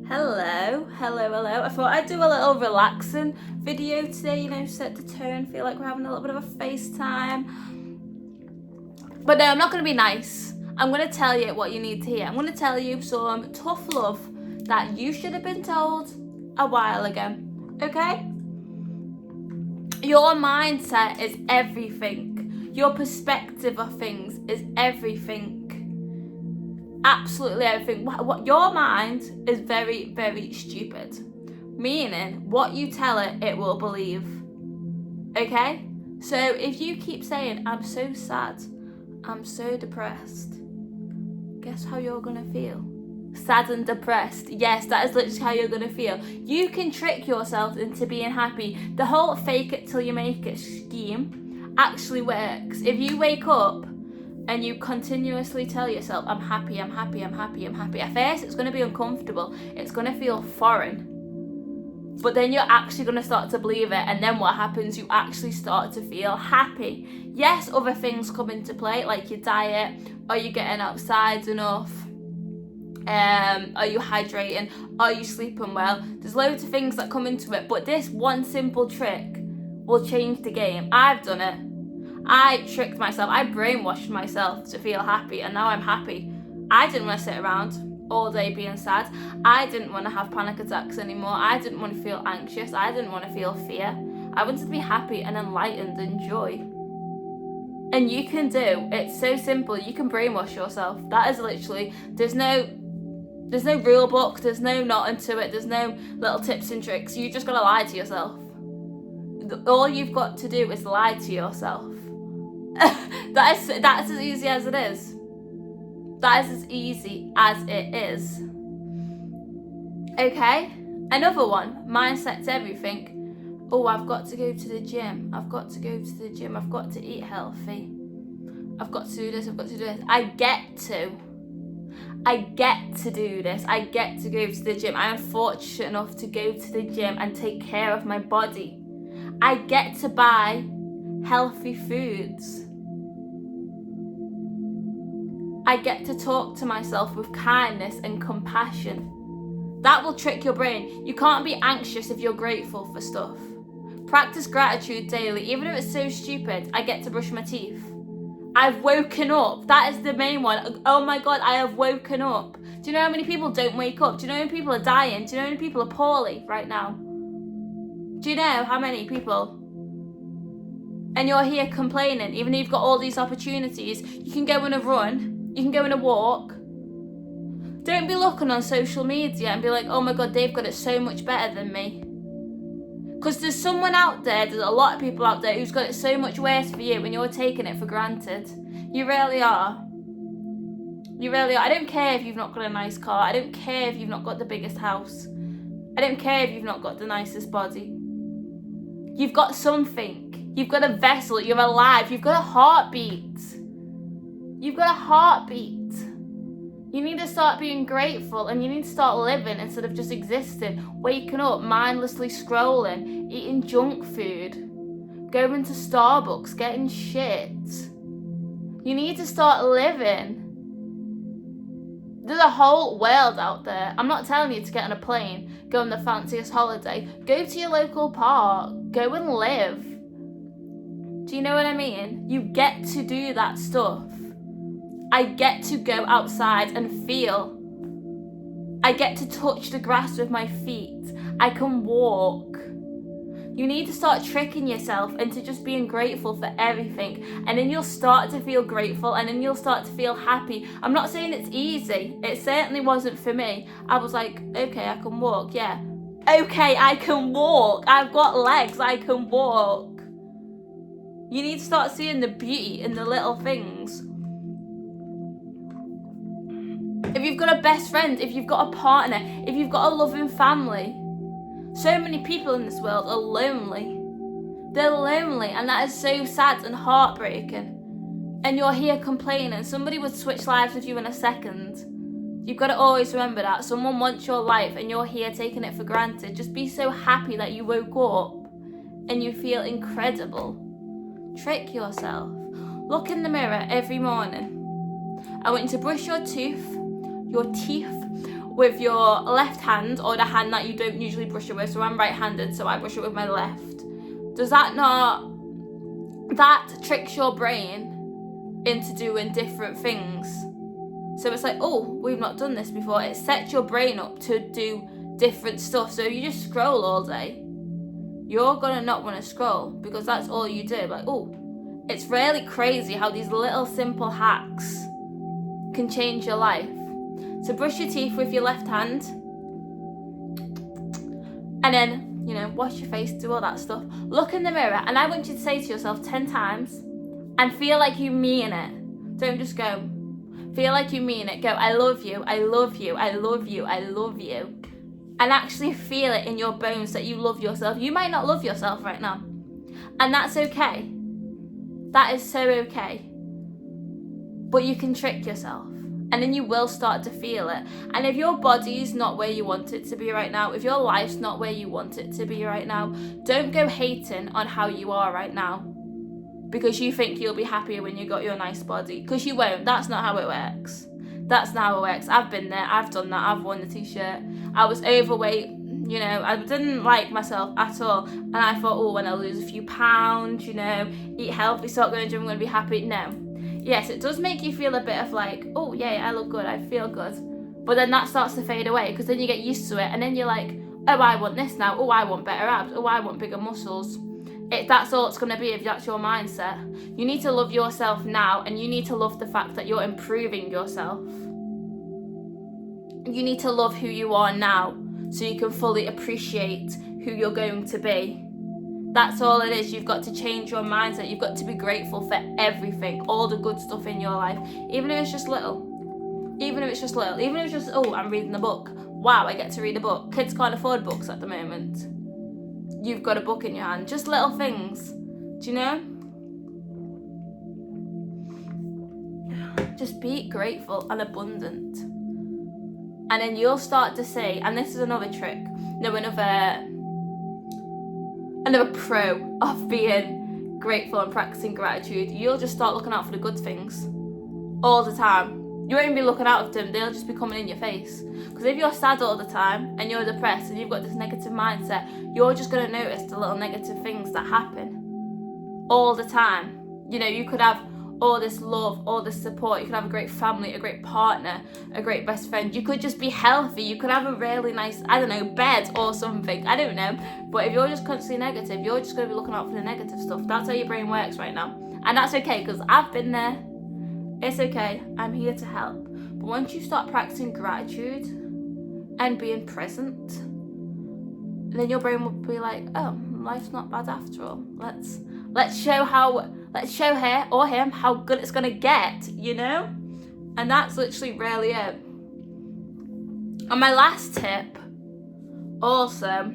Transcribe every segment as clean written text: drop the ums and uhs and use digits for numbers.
Hello. I thought I'd do a little relaxing video today, set the tone, feel like we're having a little bit of a FaceTime. But no, I'm not going to be nice. I'm going to tell you what you need to hear. I'm going to tell you some tough love that you should have been told a while ago, okay? Your mindset is everything. Your perspective of things is everything. Absolutely everything. What your mind is very, very stupid. Meaning, what you tell it, it will believe. Okay? So if you keep saying, I'm so sad, I'm so depressed, guess how you're gonna feel? Sad and depressed. Yes, that is literally how you're gonna feel. You can trick yourself into being happy. The whole fake it till you make it scheme actually works. If you wake up and you continuously tell yourself, I'm happy. At first, it's going to be uncomfortable. It's going to feel foreign. But then you're actually going to start to believe it. And then what happens? You actually start to feel happy. Yes, other things come into play, like your diet. Are you getting outside enough? Are you hydrating? Are you sleeping well? There's loads of things that come into it. But this one simple trick will change the game. I've done it. I tricked myself. I brainwashed myself to feel happy, and now I'm happy. I didn't want to sit around all day being sad. I didn't want to have panic attacks anymore. I didn't want to feel anxious. I didn't want to feel fear. I wanted to be happy and enlightened and joy. And you can do. It's so simple. You can brainwash yourself. That is literally, there's no rule book. There's no nothing to it. There's no little tips and tricks. You just got to lie to yourself. All you've got to do is lie to yourself. That's as easy as it is. That is as easy as it is. Okay? Another one. Mindset's everything. Oh, I've got to go to the gym. I've got to eat healthy. I've got to do this. I get to do this. I get to go to the gym. I am fortunate enough to go to the gym and take care of my body. I get to buy healthy foods. I get to talk to myself with kindness and compassion. That will trick your brain. You can't be anxious if you're grateful for stuff. Practice gratitude daily, even if it's so stupid. I get to brush my teeth. I've woken up. That is the main one. Oh my God, I have woken up. Do you know how many people don't wake up? Do you know how many people are dying? Do you know how many people are poorly right now? Do you know how many people? And you're here complaining, even though you've got all these opportunities. You can go on a run. You can go on a walk. Don't be looking on social media and be like, oh my God, they've got it so much better than me. Because there's someone out there, there's a lot of people out there who's got it so much worse for you and you're taking it for granted. You really are. You really are. I don't care if you've not got a nice car. I don't care if you've not got the biggest house. I don't care if you've not got the nicest body. You've got something. You've got a vessel. You're alive. You've got a heartbeat. You've got a heartbeat. You need to start being grateful and you need to start living instead of just existing. Waking up, mindlessly scrolling, eating junk food, going to Starbucks, getting shit. You need to start living. There's a whole world out there. I'm not telling you to get on a plane, go on the fanciest holiday. Go to your local park. Go and live. Do you know what I mean? You get to do that stuff. I get to go outside and feel. I get to touch the grass with my feet. I can walk. You need to start tricking yourself into just being grateful for everything. And then you'll start to feel grateful and then you'll start to feel happy. I'm not saying it's easy. It certainly wasn't for me. I was like, okay, I can walk, yeah. Okay, I can walk. I've got legs, I can walk. You need to start seeing the beauty in the little things. If you've got a best friend, if you've got a partner, if you've got a loving family. So many people in this world are lonely. They're lonely and that is so sad and heartbreaking. And you're here complaining. Somebody would switch lives with you in a second. You've got to always remember that. Someone wants your life and you're here taking it for granted. Just be so happy that you woke up and you feel incredible. Trick yourself. Look in the mirror every morning. I want you to brush your teeth with your left hand, or the hand that you don't usually brush it with. So I'm right-handed, so I brush it with my left. Does that not, that tricks your brain into doing different things. So it's like, oh, we've not done this before. It sets your brain up to do different stuff. So if you just scroll all day, you're gonna not want to scroll because that's all you do. Like, oh, it's really crazy how these little simple hacks can change your life. So brush your teeth with your left hand, and then, you know, wash your face, do all that stuff. Look in the mirror, and I want you to say to yourself 10 times and feel like you mean it. Don't just go. Feel like you mean it. Go, I love you, I love you, I love you, I love you. And actually feel it in your bones that you love yourself. You might not love yourself right now, and that's okay. That is so okay. But you can trick yourself, and then you will start to feel it. And if your body's not where you want it to be right now, if your life's not where you want it to be right now, don't go hating on how you are right now because you think you'll be happier when you got your nice body, because you won't. That's not how it works. That's not how it works. I've been there, I've done that, I've worn the t-shirt. I was overweight, you know, I didn't like myself at all. And I thought, oh, when I lose a few pounds, you know, eat healthy, start going to the gym, I'm going to be happy. No. Yes, it does make you feel a bit of like, oh, yeah, I look good, I feel good. But then that starts to fade away because then you get used to it. And then you're like, oh, I want this now. Oh, I want better abs. Oh, I want bigger muscles. That's all it's going to be if that's your mindset. You need to love yourself now, and you need to love the fact that you're improving yourself. You need to love who you are now so you can fully appreciate who you're going to be. That's all it is. You've got to change your mindset. You've got to be grateful for everything, all the good stuff in your life, even if it's just little. Even if it's just little. Even if it's just, oh, I'm reading a book. Wow, I get to read a book. Kids can't afford books at the moment. You've got a book in your hand. Just little things. Do you know? Just be grateful and abundant. And then you'll start to see, and this is another trick, no, another pro of being grateful and practicing gratitude. You'll just start looking out for the good things all the time. You won't even be looking out for them, they'll just be coming in your face. Because if you're sad all the time and you're depressed and you've got this negative mindset, you're just going to notice the little negative things that happen all the time. You know, you could have all this love, all this support, you could have a great family, a great partner, a great best friend, you could just be healthy, you could have a really nice, I don't know, bed or something, I don't know. But if you're just constantly negative, you're just going to be looking out for the negative stuff. That's how your brain works right now. And that's okay, because I've been there. It's okay, I'm here to help. But once you start practicing gratitude and being present, then your brain will be like, oh, life's not bad after all. Let's show her or him how good it's gonna get, you know? And that's literally really it. And my last tip also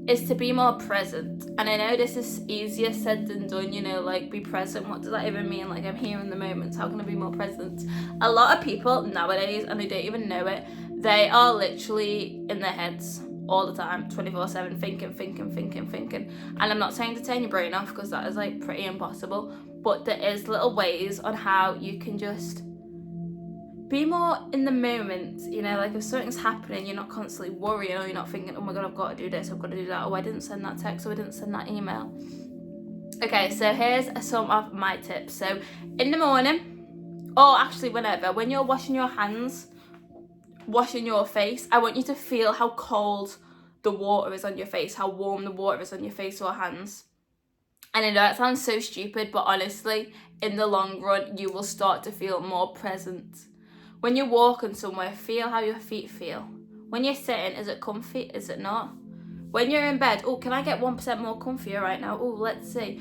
is to be more present. And I know this is easier said than done, you know, like be present. What does that even mean? Like, I'm here in the moment. How can I be more present? A lot of people nowadays, and they don't even know it, they are literally in their heads all the time, 24/7, thinking. And I'm not saying to turn your brain off, because that is like pretty impossible. But there is little ways on how you can just be more in the moment, you know, like if something's happening, you're not constantly worrying, or you're not thinking, oh my god, I've got to do this, I've got to do that, oh, I didn't send that text, or I didn't send that email. Okay, so here's some of my tips. So in the morning, or actually whenever, when you're washing your hands, washing your face, I want you to feel how cold the water is on your face, how warm the water is on your face or hands. And I know that sounds so stupid, but honestly, in the long run, you will start to feel more present. When you're walking somewhere, feel how your feet feel. When you're sitting, is it comfy? Is it not? When you're in bed, oh, can I get 1% more comfier right now? Oh, let's see.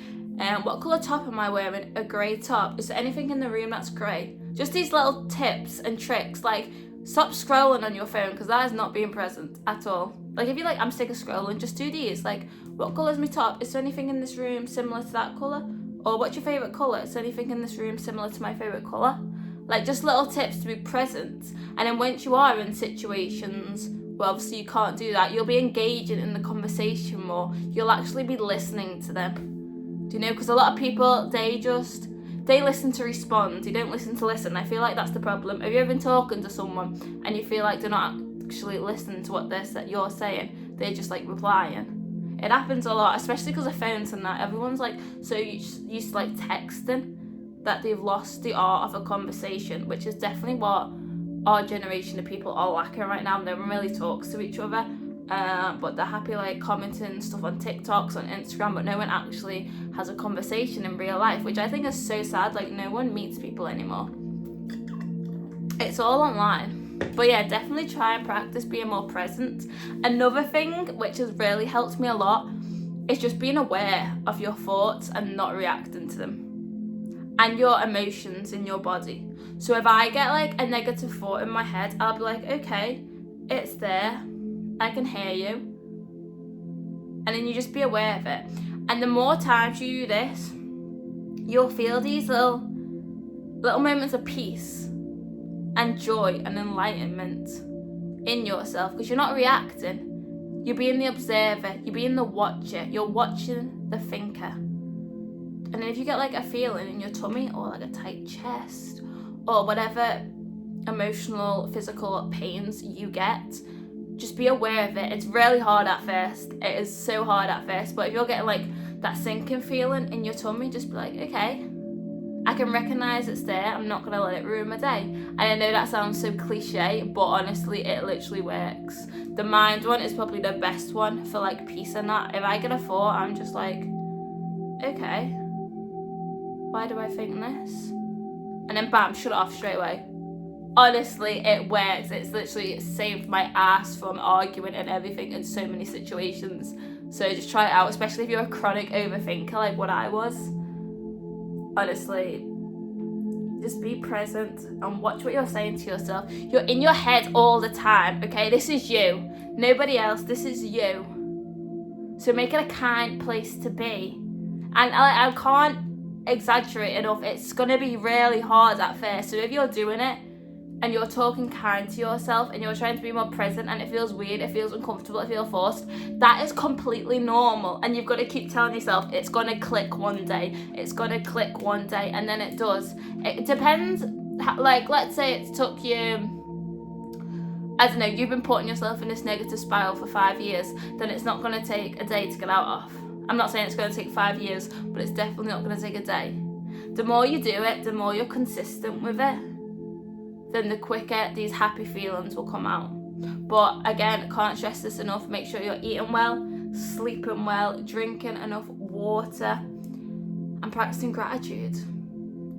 What colour top am I wearing? A grey top. Is there anything in the room that's grey? Just these little tips and tricks, like stop scrolling on your phone, because that is not being present at all. Like if you're like, I'm sick of scrolling, just do these. Like, what colour is my top? Is there anything in this room similar to that colour? Or what's your favourite colour? Is there anything in this room similar to my favourite colour? Like, just little tips to be present. And then once you are in situations where obviously you can't do that, you'll be engaging in the conversation more. You'll actually be listening to them. Do you know? Because a lot of people, they They listen to respond, they don't listen to listen. I feel like that's the problem. Have you ever been talking to someone and you feel like they're not actually listening to what you're saying? They're just like replying. It happens a lot, especially because of phones and that. Everyone's like so used to like texting that they've lost the art of a conversation, which is definitely what our generation of people are lacking right now. No one really talks to each other, but they're happy like commenting stuff on TikToks, on Instagram, but no one actually has a conversation in real life, which I think is so sad. Like, no one meets people anymore. It's all online. But yeah, definitely try and practice being more present. Another thing which has really helped me a lot is just being aware of your thoughts and not reacting to them, and your emotions in your body. So if I get like a negative thought in my head, I'll be like, okay, it's there, I can hear you, and then you just be aware of it. And the more times you do this, you'll feel these little moments of peace and joy and enlightenment in yourself, because you're not reacting, you're being the observer, you're being the watcher, you're watching the thinker. And then if you get like a feeling in your tummy or like a tight chest or whatever emotional, physical pains you get, just be aware of it. It's really hard at first. It is so hard at first. But if you're getting like that sinking feeling in your tummy, just be like, okay, I can recognise it's there. I'm not going to let it ruin my day. And I know that sounds so cliche, but honestly, it literally works. The mind one is probably the best one for like peace and that. If I get a thought, I'm just like, okay, why do I think this? And then bam, shut it off straight away. Honestly, it works. It's literally saved my ass from arguing and everything in so many situations. So just try it out, especially if you're a chronic overthinker like what I was. Honestly, just be present and watch what you're saying to yourself. You're in your head all the time, okay? This is you. Nobody else. This is you. So make it a kind place to be. And I can't exaggerate enough. It's going to be really hard at first. So if you're doing it, and you're talking kind to yourself and you're trying to be more present and it feels weird, it feels uncomfortable, it feels forced, that is completely normal. And you've got to keep telling yourself it's going to click one day, it's going to click one day, and then it does. It depends, like let's say it took you, I don't know, you've been putting yourself in this negative spiral for 5 years, then it's not going to take a day to get out of. I'm not saying it's going to take 5 years, but it's definitely not going to take a day. The more you do it, the more you're consistent with it, then the quicker these happy feelings will come out. But again, can't stress this enough. Make sure you're eating well, sleeping well, drinking enough water, and practicing gratitude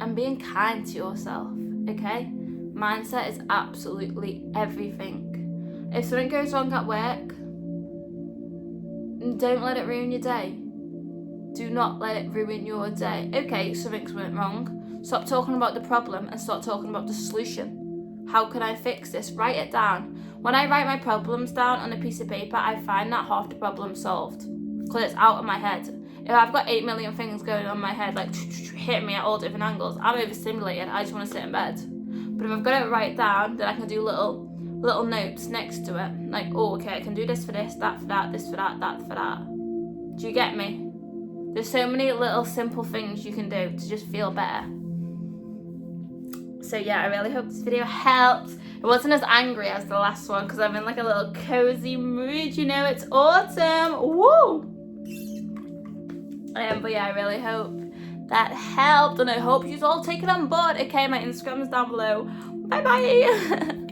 and being kind to yourself, okay? Mindset is absolutely everything. If something goes wrong at work, don't let it ruin your day. Do not let it ruin your day. Okay, something's went wrong. Stop talking about the problem and start talking about the solution. How can I fix this? Write it down. When I write my problems down on a piece of paper, I find that half the problem's solved because it's out of my head. If I've got 8 million things going on in my head, like hitting me at all different angles, I'm overstimulated. I just want to sit in bed. But if I've got it write down, then I can do little notes next to it. Like, oh, okay, I can do this for this, that for that, this for that, that for that. Do you get me? There's so many little simple things you can do to just feel better. So yeah, I really hope this video helped. It wasn't as angry as the last one because I'm in like a little cozy mood, you know, it's autumn. Woo! But yeah, I really hope that helped and I hope you all take it on board. Okay, my Instagram is down below. Bye bye!